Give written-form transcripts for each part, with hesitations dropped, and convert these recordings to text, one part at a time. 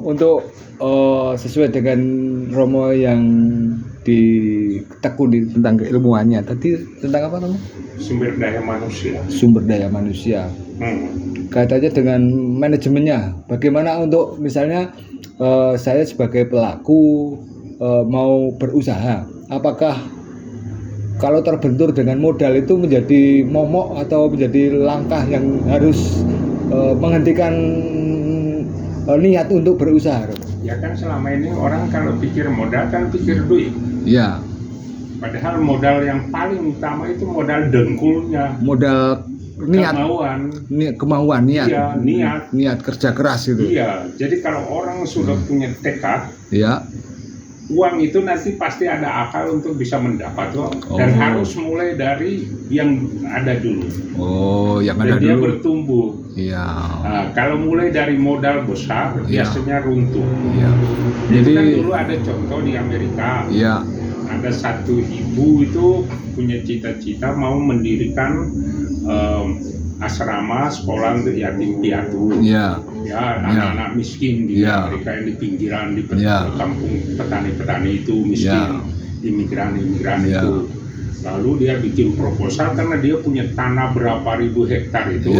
untuk sesuai dengan Romo yang ditekuni tentang keilmuannya tadi tentang apa namanya? Sumber daya manusia. Sumber daya manusia. Katanya dengan manajemennya, bagaimana untuk misalnya saya sebagai pelaku mau berusaha, apakah kalau terbentur dengan modal itu menjadi momok atau menjadi langkah yang harus menghentikan niat untuk berusaha? Ya kan selama ini orang kalau pikir modal kan pikir duit. Iya. Padahal modal yang paling utama itu modal dengkulnya. Modal niat. Kemauan, niat. Iya, niat. Niat kerja keras itu. Iya. Jadi kalau orang sudah punya tekad, iya. Uang itu nanti pasti ada akal untuk bisa mendapat dan harus mulai dari yang ada dulu. Yang dan ada dia dulu. Bertumbuh. Iya. Nah, kalau mulai dari modal besar, biasanya runtuh. Iya. Jadi kan dulu ada contoh di Amerika. Iya. Ada satu ibu itu punya cita-cita mau mendirikan asrama sekolah untuk yatim piatu. Iya. Ya, anak-anak miskin di Amerika yang di pinggiran, di kampung petani-petani itu miskin, imigran-imigran itu. Lalu dia bikin proposal karena dia punya tanah berapa ribu hektar itu.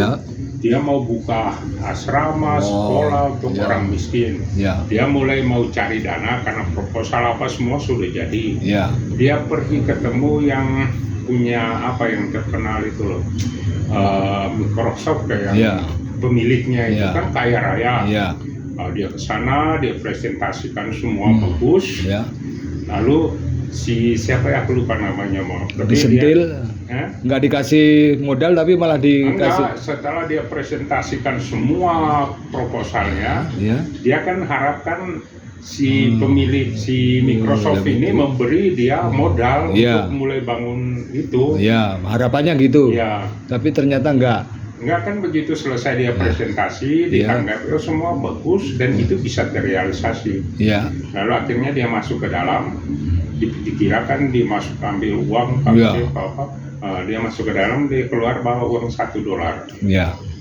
Dia mau buka asrama, sekolah untuk orang miskin. Dia mulai mau cari dana karena proposal apa semua sudah jadi. Dia pergi ketemu yang punya apa yang terkenal itu loh, Microsoft kayak pemiliknya itu kan kaya raya. Dia ke sana, dia presentasikan semua bagus. Lalu siapa ya, aku lupa namanya, disentil, nggak dikasih modal tapi malah dikasih. Enggak, setelah dia presentasikan semua proposalnya, dia kan harapkan si pemilik si Microsoft ini memberi dia modal untuk mulai bangun itu. Harapannya gitu. Tapi ternyata enggak kan begitu selesai dia presentasi, dianggap semua bagus dan itu bisa terrealisasi. Lalu akhirnya dia masuk ke dalam, dikirakan dia masuk ambil uang, dia masuk ke dalam, dia keluar bawa uang $1.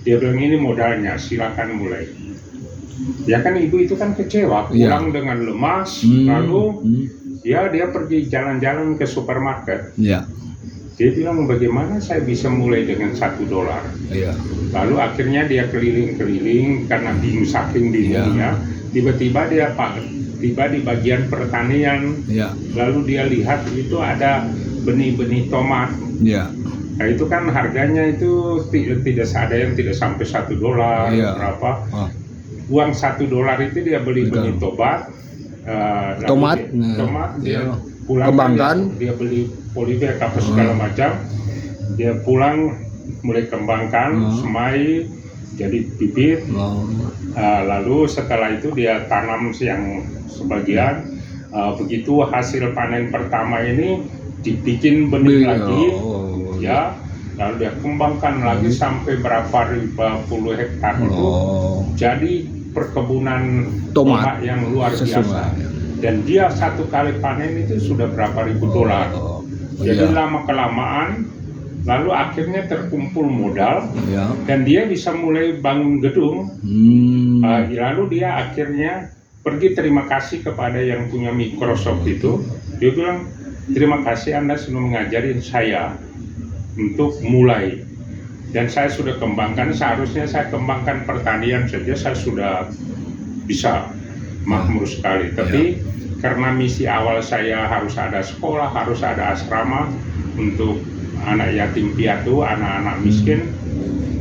Dia bilang ini modalnya, silakan mulai. Ya kan ibu itu kan kecewa, pulang dengan lemas, lalu dia pergi jalan-jalan ke supermarket. Dia bilang bagaimana saya bisa mulai dengan $1. Lalu akhirnya dia keliling-keliling karena bingung saking bingungnya. Tiba-tiba dia tiba di bagian pertanian. Lalu dia lihat itu ada benih-benih tomat. Nah itu kan harganya itu tidak ada yang tidak sampai $1 berapa. Uang $1 itu dia beli benih tomat. Dia pulang kembangkan, dia beli polybag apa segala macam, dia pulang mulai kembangkan, semai jadi bibit. Lalu setelah itu dia tanam yang sebagian. Begitu hasil panen pertama ini dibikin benih lagi, lalu dia kembangkan lagi sampai berapa puluh hektar itu jadi perkebunan tomat yang luar biasa. Dan dia satu kali panen itu sudah berapa ribu dolar. Jadi lama kelamaan, lalu akhirnya terkumpul modal dan dia bisa mulai bangun gedung. Lalu dia akhirnya pergi terima kasih kepada yang punya Microsoft itu. Dia bilang terima kasih Anda sudah mengajarin saya untuk mulai. Dan saya sudah kembangkan, seharusnya saya kembangkan pertanian saja saya sudah bisa makmur sekali. Tapi karena misi awal saya harus ada sekolah, harus ada asrama untuk anak yatim piatu, anak-anak miskin,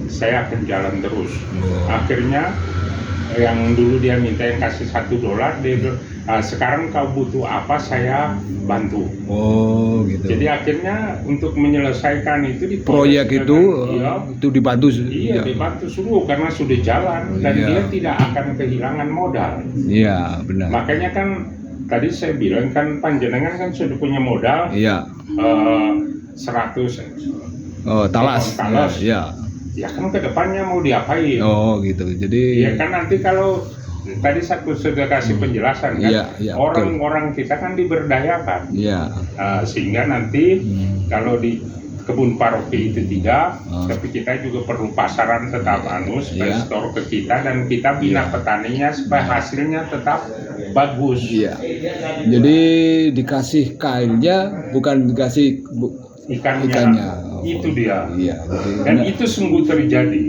saya akan jalan terus. Akhirnya yang dulu dia minta yang kasih $1, dia bilang, sekarang kau butuh apa saya bantu. Gitu. Jadi akhirnya untuk menyelesaikan itu di proyek itu dibantu. Dibantu seluruh karena sudah jalan dan dia tidak akan kehilangan modal. Benar. Makanya kan tadi saya bilang kan panjenengan kan sudah punya modal 100 talas. Ya kan kedepannya mau diapain? Gitu. Jadi ya kan nanti kalau tadi saya sudah kasih penjelasan kan, orang-orang kita kan diberdayakan, sehingga nanti kalau kebun paroki itu tidak, tapi kita juga perlu pasaran tetap supaya store ke kita, dan kita bina petaninya supaya hasilnya tetap bagus. Iya. Jadi dikasih kailnya, bukan dikasih ikannya. Itu dia. Iya. Dan itu sungguh terjadi.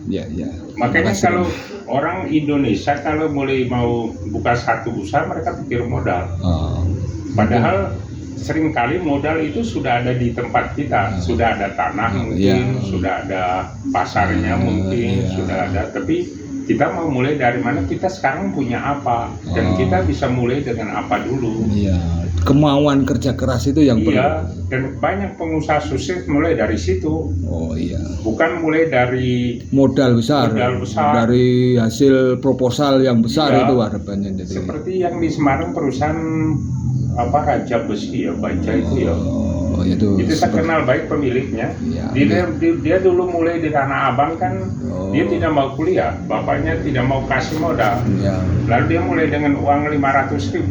Iya. Makanya kalau orang Indonesia kalau mulai mau buka satu usaha, mereka pikir modal. Padahal seringkali modal itu sudah ada di tempat kita, sudah ada tanah mungkin, sudah ada pasarnya mungkin, sudah ada. Tapi kita mau mulai dari mana? Kita sekarang punya apa? Dan kita bisa mulai dengan apa dulu? Iya. Kemauan kerja keras itu yang perlu. Iya. Dan banyak pengusaha sukses mulai dari situ. Oh iya. Bukan mulai dari modal besar. Dari hasil proposal yang besar itu harapannya. Jadi. Seperti yang di Semarang perusahaan Raja Besi ya, Baja itu ya. Itu saya kenal baik pemiliknya. Dia dulu mulai di Tanah Abang kan, dia tidak mau kuliah, bapaknya tidak mau kasih modal. Lalu dia mulai dengan uang 500.000.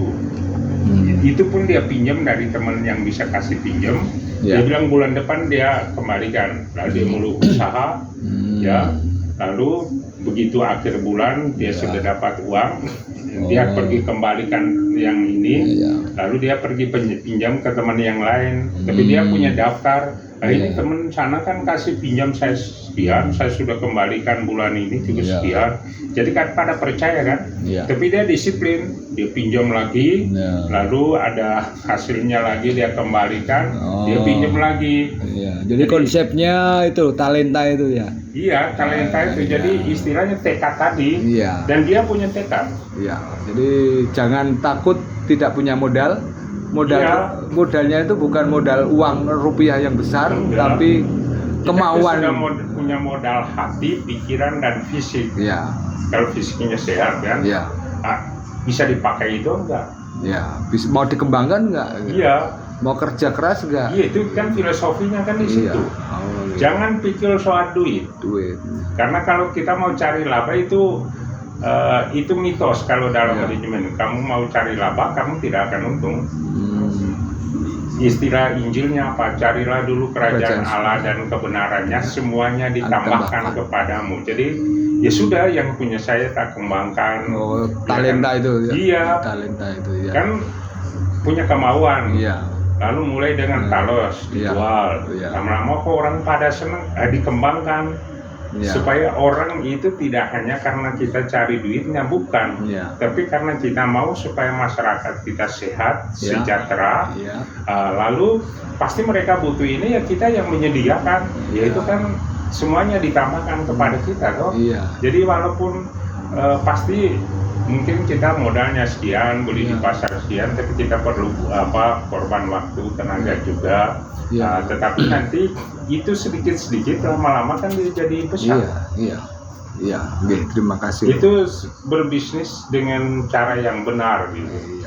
Itu pun dia pinjam dari teman yang bisa kasih pinjam. Dia bilang bulan depan dia kembalikan. Lalu dia mulai usaha, lalu begitu akhir bulan dia sudah dapat uang, dia pergi kembalikan yang ini, lalu dia pergi pinjam ke teman yang lain, tapi dia punya daftar. Nah ini teman sana kan kasih pinjam saya sekian, saya sudah kembalikan bulan ini juga sekian, jadi kan pada percaya kan, tapi dia disiplin, dia pinjam lagi, lalu ada hasilnya lagi dia kembalikan, dia pinjam lagi. Jadi konsepnya itu talenta itu ya. Iya, talenta itu. Jadi istilahnya tekad tadi. Dan dia punya tekad. Jadi jangan takut tidak punya modal. Modalnya itu bukan modal uang rupiah yang besar, tapi kemauan. Kita sudah punya modal hati, pikiran, dan fisik. Kalau fisiknya sehat kan, bisa dipakai itu enggak? Mau dikembangkan enggak? Mau kerja keras enggak? Itu kan filosofinya kan di situ. Jangan pikir soal duit. Karena kalau kita mau cari laba itu mitos. Kalau dalam manajemen kamu mau cari laba, kamu tidak akan untung. Istilah Injilnya apa? Carilah dulu kerajaan Allah dan kebenarannya, semuanya ditambahkan kepadamu. Jadi ya sudah, yang punya saya tak kembangkan. Talenta itu. Talenta itu. Kan punya kemauan. Lalu mulai dengan talos dijual. Lama-lama kok orang pada senang, dikembangkan. Supaya orang itu tidak hanya karena kita cari duitnya, bukan, tapi karena kita mau supaya masyarakat kita sehat, sejahtera. Lalu pasti mereka butuh ini, ya kita yang menyediakan, yaitu kan semuanya ditambahkan kepada kita toh. Jadi walaupun pasti mungkin kita modalnya sekian, beli di pasar sekian, tapi kita perlu korban waktu, tenaga juga. Tetapi nanti itu sedikit-sedikit lama-lama kan dia jadi besar. Terima kasih. Itu berbisnis dengan cara yang benar gitu.